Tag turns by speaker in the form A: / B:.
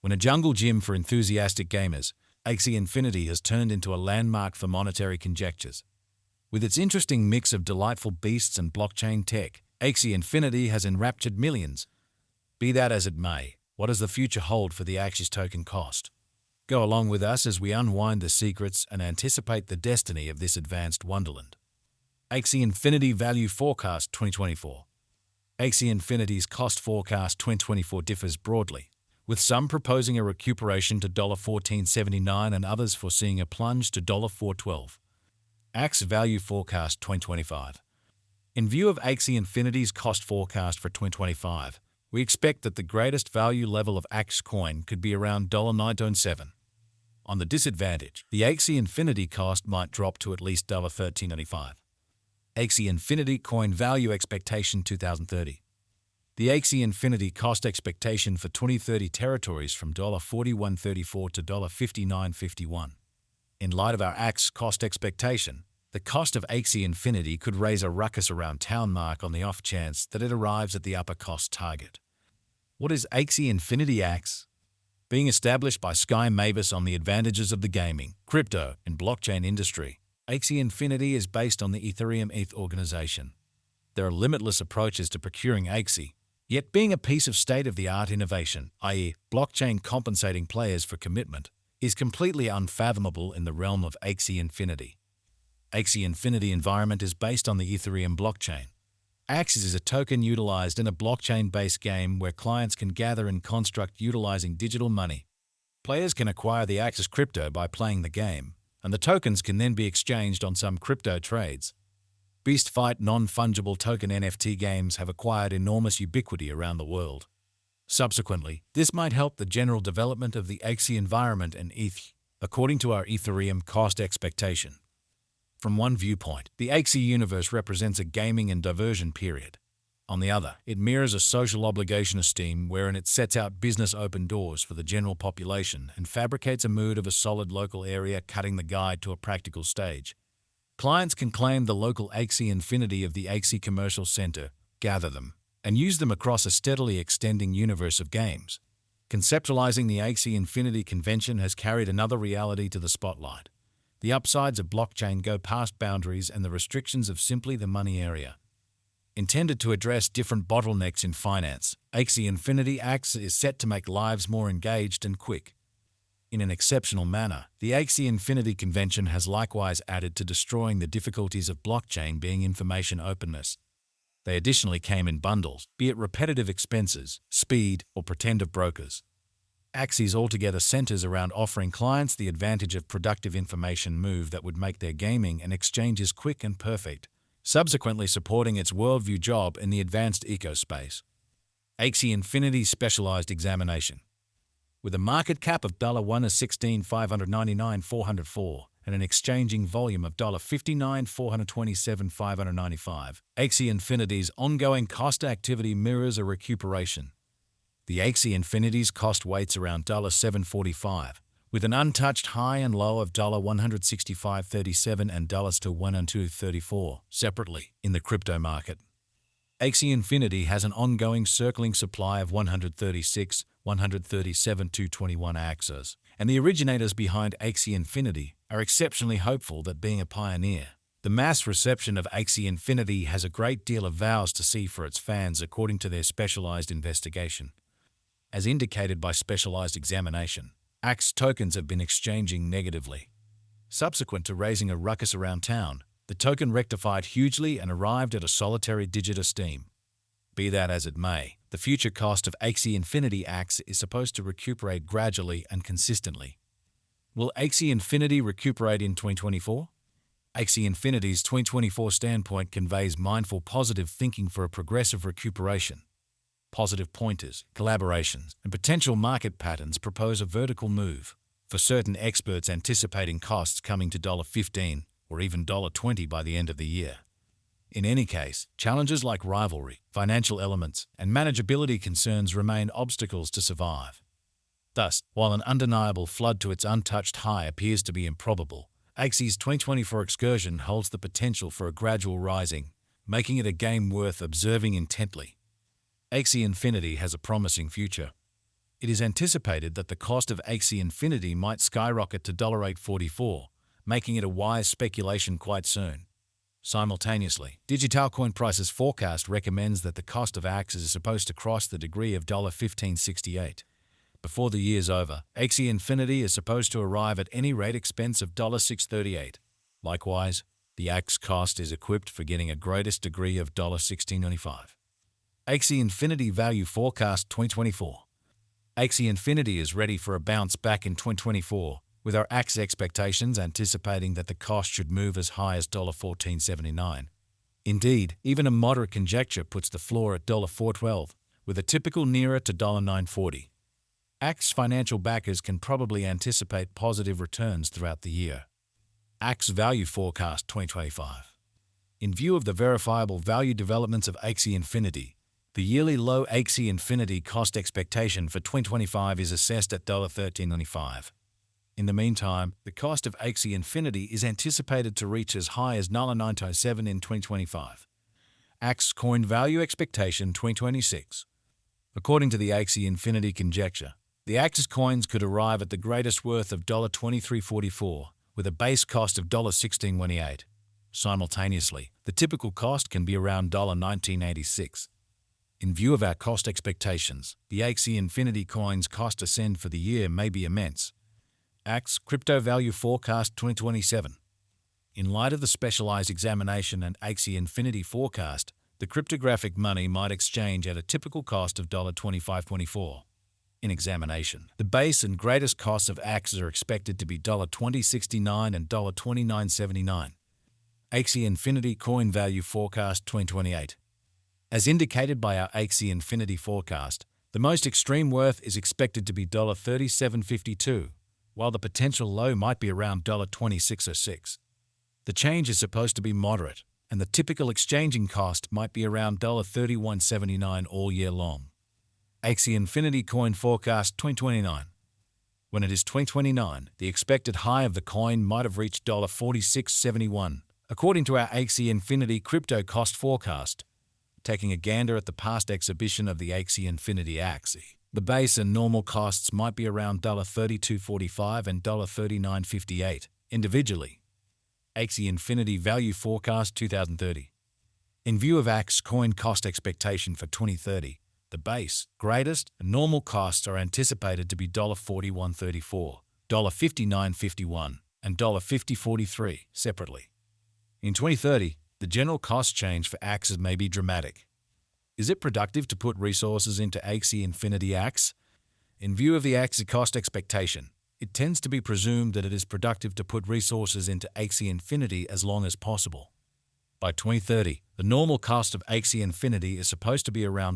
A: When a jungle gym for enthusiastic gamers, Axie Infinity has turned into a landmark for monetary conjectures. With its interesting mix of delightful beasts and blockchain tech, Axie Infinity has enraptured millions. Be that as it may, what does the future hold for the Axie's token cost? Go along with us as we unwind the secrets and anticipate the destiny of this advanced wonderland. Axie Infinity Value Forecast 2024. Axie Infinity's cost forecast 2024 differs broadly, with some proposing a recuperation to $14.79 and others foreseeing a plunge to $4.12. Axie Value Forecast 2025. In view of Axie Infinity's cost forecast for 2025, we expect that the greatest value level of Axie coin could be around $9.7. On the disadvantage, the Axie Infinity cost might drop to at least $13.95. Axie Infinity Coin Value Expectation 2030. The Axie Infinity cost expectation for 2030 territories from $41.34 to $59.51. In light of our Axie cost expectation, the cost of Axie Infinity could raise a ruckus around town mark on the off chance that it arrives at the upper cost target. What is Axie Infinity Axie? Being established by Sky Mavis on the advantages of the gaming, crypto, and blockchain industry, Axie Infinity is based on the Ethereum ETH organization. There are limitless approaches to procuring Axie, yet being a piece of state-of-the-art innovation, i.e. blockchain compensating players for commitment, is completely unfathomable in the realm of Axie Infinity. Axie Infinity environment is based on the Ethereum blockchain. Axie is a token utilized in a blockchain-based game where clients can gather and construct utilizing digital money. Players can acquire the Axie crypto by playing the game, and the tokens can then be exchanged on some crypto trades. Beast Fight non-fungible token NFT games have acquired enormous ubiquity around the world. Subsequently, this might help the general development of the Axie environment and ETH, according to our Ethereum cost expectation. From one viewpoint, the Axie universe represents a gaming and diversion period. On the other, it mirrors a social obligation esteem wherein it sets out business open doors for the general population and fabricates a mood of a solid local area cutting the guide to a practical stage. Clients can claim the local Axie Infinity of the Axie Commercial Center, gather them, and use them across a steadily extending universe of games. Conceptualizing the Axie Infinity convention has carried another reality to the spotlight. The upsides of blockchain go past boundaries and the restrictions of simply the money area. Intended to address different bottlenecks in finance, Axie Infinity Axie is set to make lives more engaged and quick. In an exceptional manner, the Axie Infinity convention has likewise added to destroying the difficulties of blockchain being information openness. They additionally came in bundles, be it repetitive expenses, speed, or pretender brokers. Axie altogether centers around offering clients the advantage of productive information move that would make their gaming and exchanges quick and perfect, subsequently supporting its worldview job in the advanced ecospace. Axie Infinity Specialized Examination. With a market cap of $116,599,404 and an exchanging volume of $59,427,595, Axie Infinity's ongoing cost activity mirrors a recuperation. The Axie Infinity's cost weights around $7.45, with an untouched high and low of $165.37 and $102.34, separately, in the crypto market. Axie Infinity has an ongoing circling supply of 137,221 Axies, and the originators behind Axie Infinity are exceptionally hopeful that being a pioneer, the mass reception of Axie Infinity has a great deal of vows to see for its fans according to their specialized investigation. As indicated by specialized examination, Axie tokens have been exchanging negatively. Subsequent to raising a ruckus around town, the token rectified hugely and arrived at a solitary digit esteem. Be that as it may, the future cost of Axie Infinity Axie is supposed to recuperate gradually and consistently. Will Axie Infinity recuperate in 2024? Axie Infinity's 2024 standpoint conveys mindful positive thinking for a progressive recuperation. Positive pointers, collaborations, and potential market patterns propose a vertical move, for certain experts anticipating costs coming to $15 or even $20 by the end of the year. In any case, challenges like rivalry, financial elements, and manageability concerns remain obstacles to survive. Thus, while an undeniable flood to its untouched high appears to be improbable, Axie's 2024 excursion holds the potential for a gradual rising, making it a game worth observing intently. Axie Infinity has a promising future. It is anticipated that the cost of Axie Infinity might skyrocket to $8.44, making it a wise speculation quite soon. Simultaneously, Digital Coin Prices forecast recommends that the cost of Axie is supposed to cross the degree of $15.68. Before the year's over, Axie Infinity is supposed to arrive at any rate expense of $6.38. Likewise, the Axie cost is equipped for getting a greatest degree of $16.95. Axie Infinity Value Forecast 2024. Axie Infinity is ready for a bounce back in 2024, with our Axie expectations anticipating that the cost should move as high as $14.79. Indeed, even a moderate conjecture puts the floor at $4.12, with a typical nearer to $9.40. Axie financial backers can probably anticipate positive returns throughout the year. Axie Value Forecast 2025. In view of the verifiable value developments of Axie Infinity, the yearly low Axie Infinity cost expectation for 2025 is assessed at $13.95. In the meantime, the cost of Axie Infinity is anticipated to reach as high as $9.97 in 2025. Axie Coin Value Expectation 2026. According to the Axie Infinity conjecture, the Axie coins could arrive at the greatest worth of $23.44, with a base cost of $16.28. Simultaneously, the typical cost can be around $19.86. In view of our cost expectations, the Axie Infinity coins' cost ascend for the year may be immense. Axie Crypto Value Forecast 2027. In light of the specialized examination and Axie Infinity forecast, the cryptographic money might exchange at a typical cost of $25.24. In examination, the base and greatest costs of Axie are expected to be $20.69 and $29.79. Axie Infinity Coin Value Forecast 2028. As indicated by our Axie Infinity forecast, the most extreme worth is expected to be $37.52, while the potential low might be around $26.06. The change is supposed to be moderate, and the typical exchanging cost might be around $31.79 all year long. Axie Infinity Coin Forecast 2029. When it is 2029, the expected high of the coin might have reached $46.71, according to our Axie Infinity Crypto Cost Forecast. Taking a gander at the past exhibition of the Axie Infinity Axie, the base and normal costs might be around $32.45 and $39.58, individually. Axie Infinity Value Forecast 2030. In view of Axie coin cost expectation for 2030, the base, greatest, and normal costs are anticipated to be $41.34, $59.51, and $50.43, separately. In 2030, the general cost change for Axie may be dramatic. Is it productive to put resources into Axie Infinity Axie? In view of the Axie cost expectation, it tends to be presumed that it is productive to put resources into Axie Infinity as long as possible. By 2030, the normal cost of Axie Infinity is supposed to be around